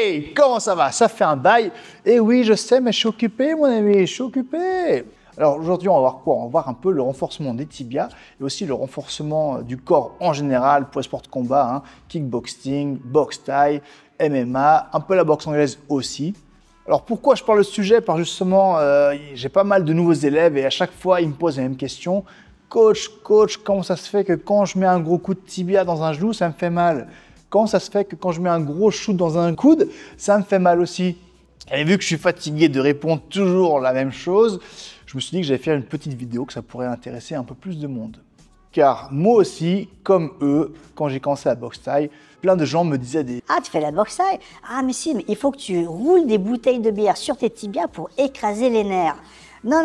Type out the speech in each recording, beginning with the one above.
Hey, comment ça va? Ça fait un bail. Et oui, je sais, mais je suis occupé, mon ami, je suis occupé. Alors aujourd'hui, on va voir quoi? On va voir un peu le renforcement des tibias et aussi le renforcement du corps en général pour les sports de combat, hein, kickboxing, boxe thaï, MMA, un peu la boxe anglaise aussi. Alors pourquoi je parle de ce sujet? Parce que justement, j'ai pas mal de nouveaux élèves et à chaque fois, ils me posent la même question. Coach, comment ça se fait que quand je mets un gros coup de tibia dans un genou, ça me fait mal? Comment ça se fait que quand je mets un gros shoot dans un coude, ça me fait mal aussi? Et vu que je suis fatigué de répondre toujours la même chose, je me suis dit que j'allais faire une petite vidéo que ça pourrait intéresser un peu plus de monde. Car moi aussi, comme eux, quand j'ai commencé la boxe thaï, plein de gens me disaient des Ah, tu fais la boxe thaï? Ah, mais si, mais il faut que tu roules des bouteilles de bière sur tes tibias pour écraser les nerfs. Non,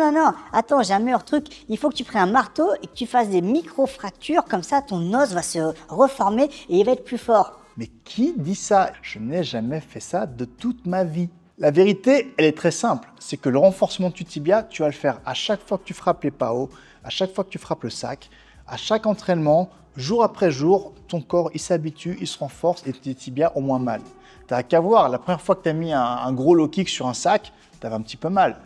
attends, j'ai un meilleur truc. Il faut que tu prennes un marteau et que tu fasses des micro-fractures, comme ça ton os va se reformer et il va être plus fort. Mais qui dit ça? Je n'ai jamais fait ça de toute ma vie. La vérité, elle est très simple. C'est que le renforcement du tibia, tu vas le faire à chaque fois que tu frappes les PAO, à chaque fois que tu frappes le sac, à chaque entraînement, jour après jour, ton corps, il s'habitue, il se renforce et tes tibias ont moins mal. Tu n'as qu'à voir, la première fois que tu as mis un gros low kick sur un sac, tu avais un petit peu mal.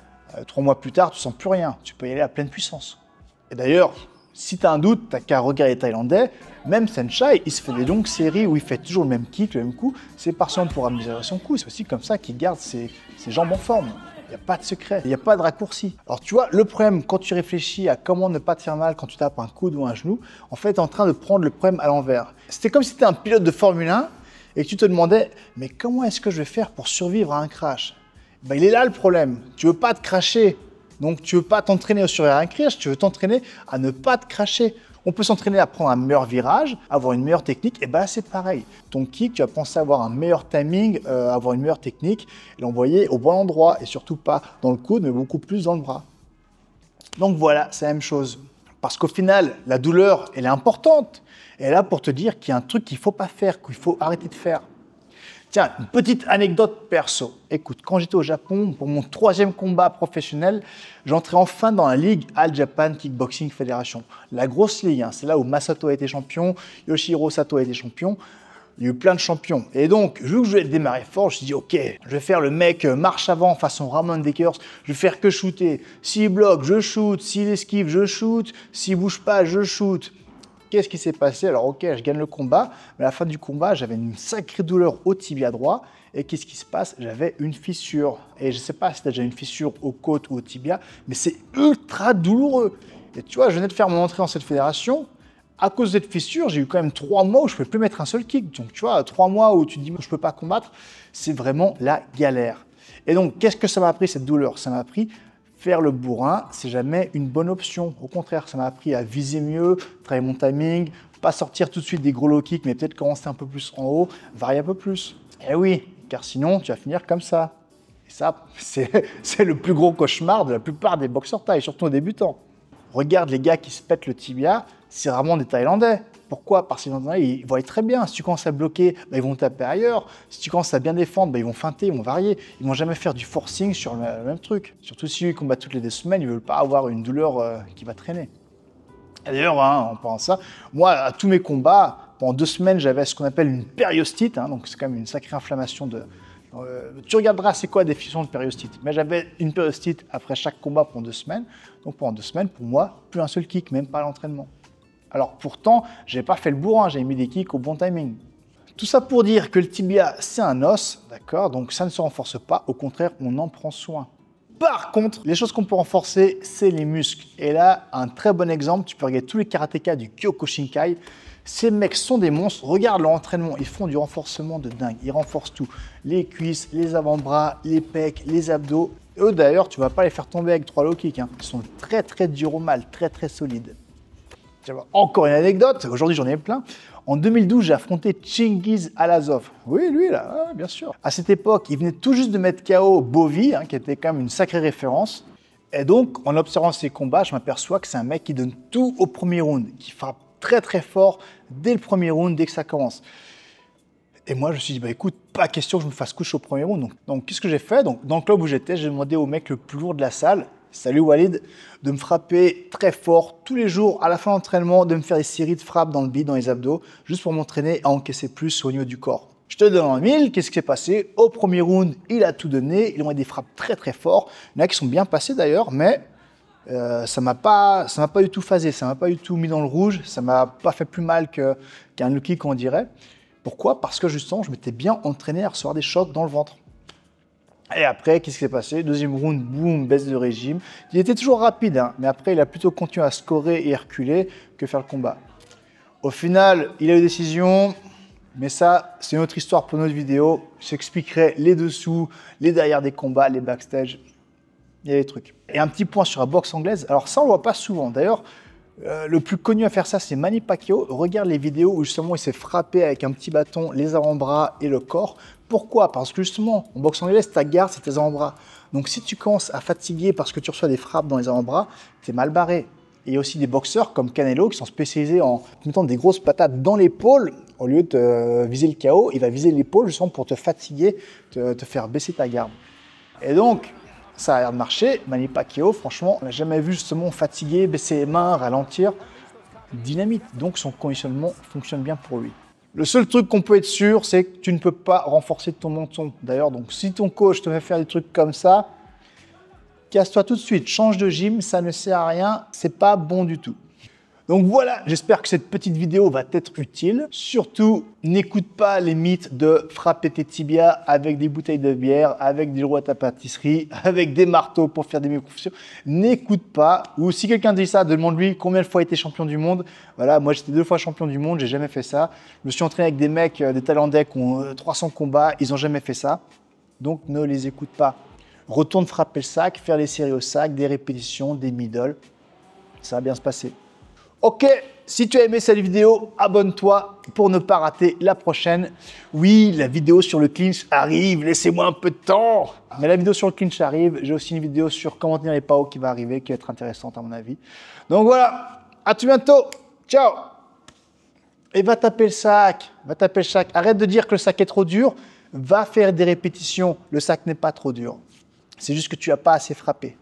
3 mois plus tard, tu sens plus rien. Tu peux y aller à pleine puissance. Et d'ailleurs, si tu as un doute, tu n'as qu'à regarder les Thaïlandais. Même Senchai, il se fait des longues séries où il fait toujours le même kick, le même coup. C'est partiellement pour améliorer son coup. C'est aussi comme ça qu'il garde ses jambes en forme. Il n'y a pas de secret, il n'y a pas de raccourci. Alors tu vois, le problème, quand tu réfléchis à comment ne pas te faire mal quand tu tapes un coude ou un genou, en fait, tu es en train de prendre le problème à l'envers. C'était comme si tu étais un pilote de Formule 1 et que tu te demandais, mais comment est-ce que je vais faire pour survivre à un crash? Ben, il est là le problème. Tu ne veux pas te cracher. Donc, tu ne veux pas t'entraîner à survivre à un crash, tu veux t'entraîner à ne pas te cracher. On peut s'entraîner à prendre un meilleur virage, avoir une meilleure technique, et ben c'est pareil. Ton kick, tu vas penser avoir un meilleur timing, avoir une meilleure technique, et l'envoyer au bon endroit, et surtout pas dans le coude, mais beaucoup plus dans le bras. Donc voilà, c'est la même chose. Parce qu'au final, la douleur, elle est importante. Elle est là pour te dire qu'il y a un truc qu'il ne faut pas faire, qu'il faut arrêter de faire. Tiens, une petite anecdote perso. Écoute, quand j'étais au Japon pour mon 3e combat professionnel, j'entrais enfin dans la ligue All Japan Kickboxing Federation. La grosse ligue, hein, c'est là où Masato a été champion, Yoshihiro Sato a été champion. Il y a eu plein de champions. Et donc, vu que je voulais démarrer fort, je me suis dit, ok, je vais faire le mec marche avant façon Ramon Dekers, je vais faire que shooter. S'il bloque, je shoot. S'il esquive, je shoot. S'il bouge pas, je shoot. Qu'est-ce qui s'est passé? Alors ok, je gagne le combat, mais à la fin du combat, j'avais une sacrée douleur au tibia droit. Et qu'est-ce qui se passe? J'avais une fissure. Et je ne sais pas si tu as déjà une fissure aux côtes ou au tibia, mais c'est ultra douloureux. Et tu vois, je venais de faire mon entrée dans cette fédération. À cause de cette fissure, j'ai eu quand même 3 mois où je ne pouvais plus mettre un seul kick. Donc tu vois, 3 mois où tu te dis je ne peux pas combattre, c'est vraiment la galère. Et donc, qu'est-ce que ça m'a appris cette douleur? Ça m'a appris faire le bourrin, c'est jamais une bonne option. Au contraire, ça m'a appris à viser mieux, travailler mon timing, pas sortir tout de suite des gros low kicks, mais peut-être commencer un peu plus en haut, varier un peu plus. Eh oui, car sinon, tu vas finir comme ça. Et ça, c'est le plus gros cauchemar de la plupart des boxeurs thaï, surtout aux débutants. Regarde les gars qui se pètent le tibia, c'est vraiment des Thaïlandais. Pourquoi? Parce que les Thaïlandais, ils voient très bien. Si tu commences à bloquer, bah, ils vont taper ailleurs. Si tu commences à bien défendre, bah, ils vont feinter, ils vont varier. Ils vont jamais faire du forcing sur le même truc. Surtout si ils combattent toutes les 2 semaines, ils veulent pas avoir une douleur qui va traîner. Et d'ailleurs, hein, en parlant de ça, moi, à tous mes combats, pendant 2 semaines, j'avais ce qu'on appelle une périostite. Hein, donc c'est quand même une sacrée inflammation de... tu regarderas c'est quoi la définition de périostite. Mais j'avais une périostite après chaque combat pendant 2 semaines. Donc pendant 2 semaines, pour moi, plus un seul kick, même pas à l'entraînement. Alors pourtant, je n'ai pas fait le bourrin, j'ai mis des kicks au bon timing. Tout ça pour dire que le tibia, c'est un os, d'accord? Donc ça ne se renforce pas, au contraire, on en prend soin. Par contre, les choses qu'on peut renforcer, c'est les muscles. Et là, un très bon exemple, tu peux regarder tous les karatékas du Kyokushinkai. Ces mecs sont des monstres, regarde leur entraînement, ils font du renforcement de dingue, ils renforcent tout. Les cuisses, les avant-bras, les pecs, les abdos. Eux d'ailleurs, tu ne vas pas les faire tomber avec 3 low kicks, hein. Ils sont très très durs au mal, très très solides. Encore une anecdote, aujourd'hui j'en ai plein. En 2012, j'ai affronté Chingiz Alazov. Oui, lui là, bien sûr. À cette époque, il venait tout juste de mettre KO Bovi, hein, qui était quand même une sacrée référence. Et donc, en observant ses combats, je m'aperçois que c'est un mec qui donne tout au premier round, qui frappe très très fort dès le premier round, dès que ça commence. Et moi, je me suis dit, bah écoute, pas question que je me fasse couche au premier round. Donc qu'est-ce que j'ai fait? Donc, dans le club où j'étais, j'ai demandé au mec le plus lourd de la salle, salut Walid, de me frapper très fort tous les jours à la fin de l'entraînement, de me faire des séries de frappes dans le bide, dans les abdos, juste pour m'entraîner à encaisser plus au niveau du corps. Je te donne en 1000, qu'est-ce qui s'est passé? Au premier round, il a tout donné, il a des frappes très très fortes. Il y en a qui sont bien passés d'ailleurs, mais ça m'a pas du tout phasé, ça m'a pas du tout mis dans le rouge, ça m'a pas fait plus mal qu'un low kick, on dirait. Pourquoi? Parce que justement, je m'étais bien entraîné à recevoir des chocs dans le ventre. Et après, qu'est-ce qui s'est passé? Deuxième round, boum, baisse de régime. Il était toujours rapide, hein, mais après, il a plutôt continué à scorer et reculer que faire le combat. Au final, il a eu décision, mais ça, c'est une autre histoire pour notre vidéo. Je t'expliquerai les dessous, les derrière des combats, les backstage. Il y a des trucs. Et un petit point sur la boxe anglaise. Alors ça, on ne le voit pas souvent. D'ailleurs, le plus connu à faire ça, c'est Manny Pacquiao. Regarde les vidéos où justement il s'est frappé avec un petit bâton les avant-bras et le corps. Pourquoi? Parce que justement, en boxe anglaise, ta garde, c'est tes avant-bras. Donc si tu commences à fatiguer parce que tu reçois des frappes dans les avant-bras, tu es mal barré. Et il y a aussi des boxeurs comme Canelo qui sont spécialisés en mettant des grosses patates dans l'épaule. Au lieu de viser le KO, il va viser l'épaule justement pour te fatiguer, te faire baisser ta garde. Et donc, ça a l'air de marcher. Manny Pacquiao, franchement, on n'a jamais vu justement fatigué, baisser les mains, ralentir. Dynamite. Donc son conditionnement fonctionne bien pour lui. Le seul truc qu'on peut être sûr, c'est que tu ne peux pas renforcer ton menton. D'ailleurs, donc si ton coach te fait faire des trucs comme ça, casse-toi tout de suite, change de gym, ça ne sert à rien, c'est pas bon du tout. Donc voilà, j'espère que cette petite vidéo va t'être utile. Surtout, n'écoute pas les mythes de frapper tes tibias avec des bouteilles de bière, avec des roues à ta pâtisserie, avec des marteaux pour faire des micro-fissures. N'écoute pas. Ou si quelqu'un dit ça, demande-lui combien de fois il a été champion du monde. Voilà, moi j'étais 2 fois champion du monde, j'ai jamais fait ça. Je me suis entraîné avec des mecs, des Thaïlandais qui ont 300 combats, ils n'ont jamais fait ça. Donc ne les écoute pas. Retourne frapper le sac, faire les séries au sac, des répétitions, des middle. Ça va bien se passer. Ok, si tu as aimé cette vidéo, abonne-toi pour ne pas rater la prochaine. Oui, la vidéo sur le clinch arrive, laissez-moi un peu de temps. Mais la vidéo sur le clinch arrive. J'ai aussi une vidéo sur comment tenir les PAO qui va arriver, qui va être intéressante à mon avis. Donc voilà, à tout bientôt. Ciao. Et va taper le sac, Arrête de dire que le sac est trop dur. Va faire des répétitions, le sac n'est pas trop dur. C'est juste que tu n'as pas assez frappé.